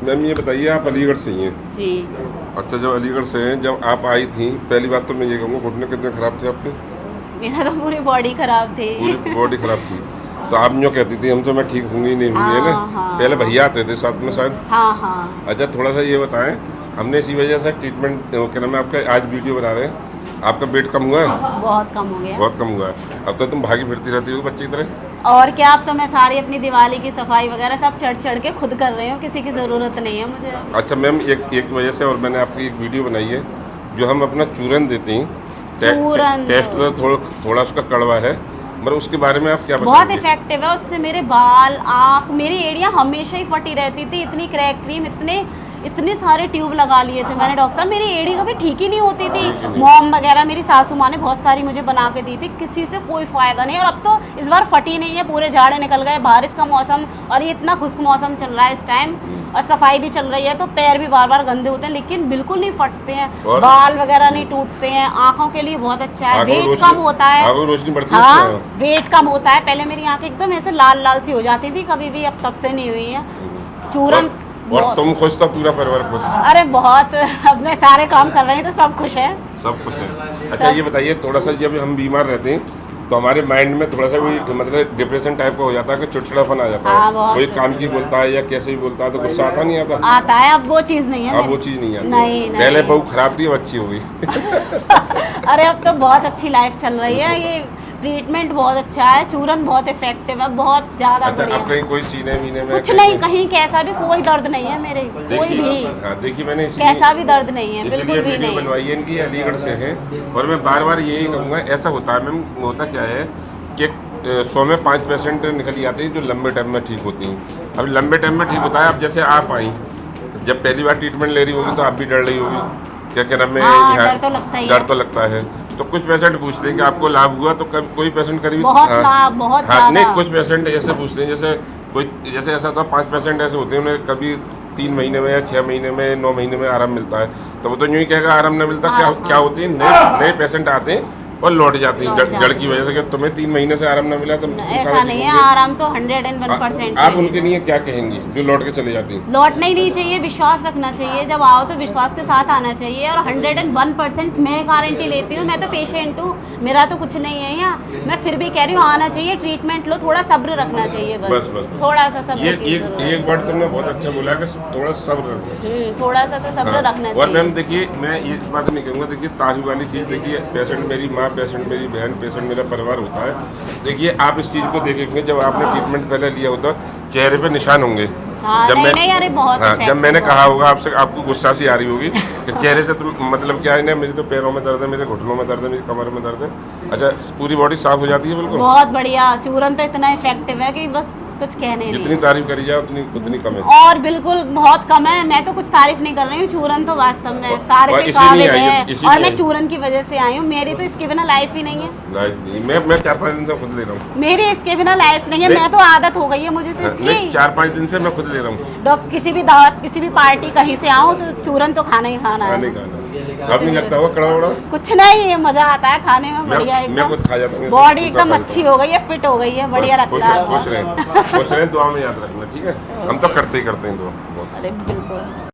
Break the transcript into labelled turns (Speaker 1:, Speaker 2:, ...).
Speaker 1: Ma'am ये बताइए, आप अलीगढ़ से ही हैं?
Speaker 2: जी।
Speaker 1: अच्छा, जब अलीगढ़ से हैं, जब आप आई थी, पहली बात तो मैं ये कहूँगा, घुटने कितने ख़राब थे आपके?
Speaker 2: मेरा तो पूरी बॉडी खराब थी।
Speaker 1: पूरी बॉडी ख़राब थी। तो आप यूँ कहती थी हमसे मैं ठीक होंगी नहीं होंगी, है ना?
Speaker 2: हाँ।
Speaker 1: पहले भैया आते थे साथ में शायद।
Speaker 2: हाँ हाँ।
Speaker 1: अच्छा, थोड़ा सा ये बताएं, हमने इसी वजह से ट्रीटमेंट क्या नाम है आपका, आज वीडियो बना रहे हैं, आपका वेट कम हुआ है?
Speaker 2: बहुत कम हो गया।
Speaker 1: बहुत कम हुआ है। अब तो तुम भागी फिरती रहती हो बच्चे की तरह।
Speaker 2: और क्या, अब तो मैं सारी अपनी दिवाली की सफाई वगैरह सब चढ़ के खुद कर रही हूँ, किसी की ज़रूरत नहीं है मुझे।
Speaker 1: अच्छा मैम, एक वजह से और मैंने आपकी एक वीडियो बनाई है, जो हम अपना चूरन देते हैं,
Speaker 2: चूरन
Speaker 1: टेस्ट तो थोड़ा उसका कड़वा है, मगर उसके बारे में आप क्या
Speaker 2: बहुत
Speaker 1: बताएंगे?
Speaker 2: इफेक्टिव है। उससे मेरे बाल, आँख, मेरी एड़ियाँ हमेशा ही फटी रहती थी, इतनी क्रैक क्रीम, इतने सारे ट्यूब लगा लिए थे मैंने डॉक्टर साहब, मेरी एड़ी कभी ठीक ही नहीं होती थी। मॉम वगैरह मेरी सासू माँ ने बहुत सारी मुझे बना के दी थी, किसी से कोई फ़ायदा नहीं। और अब तो इस बार फटी नहीं है, पूरे झाड़े निकल गए, बारिश का मौसम और ये इतना खुश्क मौसम चल रहा है इस टाइम, और सफाई भी चल रही है, तो पैर भी बार बार गंदे होते हैं, लेकिन बिल्कुल नहीं फटते हैं, बाल वगैरह नहीं टूटते हैं। आँखों के लिए बहुत अच्छा है, वेट कम होता है।
Speaker 1: रोशनी बढ़ती है।
Speaker 2: हाँ, वेट कम होता है। पहले मेरी आँखें एकदम ऐसे लाल लाल सी हो जाती थी कभी भी, अब तब से नहीं हुई है। चूरन
Speaker 1: और तुम खुश तो पूरा परिवार खुश?
Speaker 2: अरे बहुत, अब मैं सारे काम कर रही हूँ तो सब खुश है।
Speaker 1: सब खुश है। अच्छा ये बताइए, थोड़ा सा जब हम बीमार रहते हैं तो हमारे माइंड में थोड़ा सा भी मतलब डिप्रेशन टाइप का हो जाता है कि चिड़चिड़ापन आ जाता है।
Speaker 2: हाँ,
Speaker 1: कोई काम की बोलता है या कैसे भी बोलता है तो गुस्सा आता नहीं आता?
Speaker 2: आता है, अब वो चीज़ नहीं है।
Speaker 1: अब वो चीज़ नहीं आती।
Speaker 2: नहीं।
Speaker 1: पहले बहू खराब थी, अब अच्छी हो गई।
Speaker 2: अरे अब तो बहुत अच्छी लाइफ चल रही है। ये ट्रीटमेंट बहुत अच्छा है, चूरन बहुत इफेक्टिव है, बहुत ज़्यादा
Speaker 1: अच्छा,
Speaker 2: बढ़िया।
Speaker 1: अब कहीं कोई सीने मीने में
Speaker 2: कुछ नहीं, कहीं कैसा भी कोई दर्द नहीं है मेरे, कोई भी।
Speaker 1: देखिए मैंने
Speaker 2: कैसा भी दर्द नहीं है, बिल्कुल भी
Speaker 1: वीडियो
Speaker 2: नहीं।
Speaker 1: बनवाई है इनकी, अलीगढ़ से है। और मैं बार बार यही कहूँगा, ऐसा होता है मैम, होता क्या है कि 100 में 5% निकल आती हैं जो लंबे टाइम में ठीक होती हैं। अब लंबे टाइम में ठीक होता है। अब जैसे आप आई, जब पहली बार ट्रीटमेंट ले रही होगी तो आप भी डर रही होगी, क्या नाम है,
Speaker 2: डर तो लगता ही है।
Speaker 1: डर तो लगता है। तो कुछ पेशेंट पूछते हैं कि आपको लाभ हुआ, तो कोई पेशेंट करीब
Speaker 2: बहुत लाभ, बहुत
Speaker 1: नहीं, कुछ पेशेंट ऐसे पूछते हैं, जैसे कोई जैसे ऐसा था 5% ऐसे होते हैं उन्हें कभी 3 महीने में या 6 महीने में 9 महीने में आराम मिलता है, तो वो तो यूँ ही कहेगा आराम नहीं मिलता। क्या होती है, नए पेशेंट आते हैं और लौट जाती हैं जड़ की वजह से कि तुम्हें 3 महीने से आराम न मिला। तो
Speaker 2: ऐसा नहीं है, आराम तो 101%।
Speaker 1: आप उनके लिए क्या कहेंगी जो लौट के चले जाती हैं?
Speaker 2: लौटना ही नहीं चाहिए, विश्वास रखना चाहिए। जब आओ तो विश्वास के साथ आना चाहिए, और 101% मैं गारंटी लेती हूँ। मैं तो पेशेंट हूँ, मेरा तो कुछ नहीं है यहाँ, मैं फिर भी कह रही हूँ आना चाहिए, ट्रीटमेंट लो, थोड़ा सब्र रखना चाहिए। बस थोड़ा सा सब्र की जरूरत है।
Speaker 1: एक बार तुमने बहुत अच्छा बोला कि थोड़ा सब्र रखो।
Speaker 2: थोड़ा सा तो सब्र रखना चाहिए।
Speaker 1: और मैम देखिए, मैं ये इस बात नहीं कहूँगा, देखिए तारीफ वाली चीज़, देखिए पेशेंट मेरी माँ, पेशेंट मेरी बहन, पेशेंट मेरा परिवार होता है। देखिए आप इस चीज़ को देखेंगे, जब आपने ट्रीटमेंट पहले लिया होता चेहरे पे निशान होंगे।
Speaker 2: हाँ,
Speaker 1: जब
Speaker 2: नहीं, अरे बहुत
Speaker 1: जब मैंने कहा होगा आपसे, आपको गुस्सा सी आ रही होगी कि चेहरे से तुम मतलब क्या है ना, मेरी तो पैरों में दर्द है, मेरे घुटनों में दर्द है, मेरी कमर में दर्द है। अच्छा, पूरी बॉडी साफ हो जाती है बिल्कुल?
Speaker 2: बहुत बढ़िया। चूरन तो इतना इफेक्टिव है कि बस कुछ कहने नहीं।
Speaker 1: जितनी तारीफ करी जाए उतनी कम है।
Speaker 2: और बिल्कुल बहुत कम है। मैं तो कुछ तारीफ नहीं कर रही हूँ, चूरन तो वास्तव में तारीफ के काबिल है। और मैं चूरन की वजह से आई हूँ, मेरी तो इसके बिना लाइफ ही नहीं है।
Speaker 1: लाइफ नहीं, मैं 4-5 दिन से खुद ले रहा हूँ।
Speaker 2: मेरी इसके बिना लाइफ नहीं है, मैं तो आदत हो गई है मुझे तो इसकी।
Speaker 1: 4-5 दिन से मैं खुद ले रहा हूँ।
Speaker 2: किसी भी दावत, किसी भी पार्टी कहीं से आऊँ तो चूरन तो खाना ही खाना है।
Speaker 1: अब नहीं लगता हुआ कड़ा वड़ा?
Speaker 2: कुछ नहीं, मजा आता है खाने में, बढ़िया एकदम। बॉडी एकदम अच्छी हो गई है, फिट हो गई है, बढ़िया लगता है।
Speaker 1: खुश रहें, दुआ में याद रखना, ठीक है? हम तो करते ही करते हैं दुआ।
Speaker 2: अरे बिल्कुल।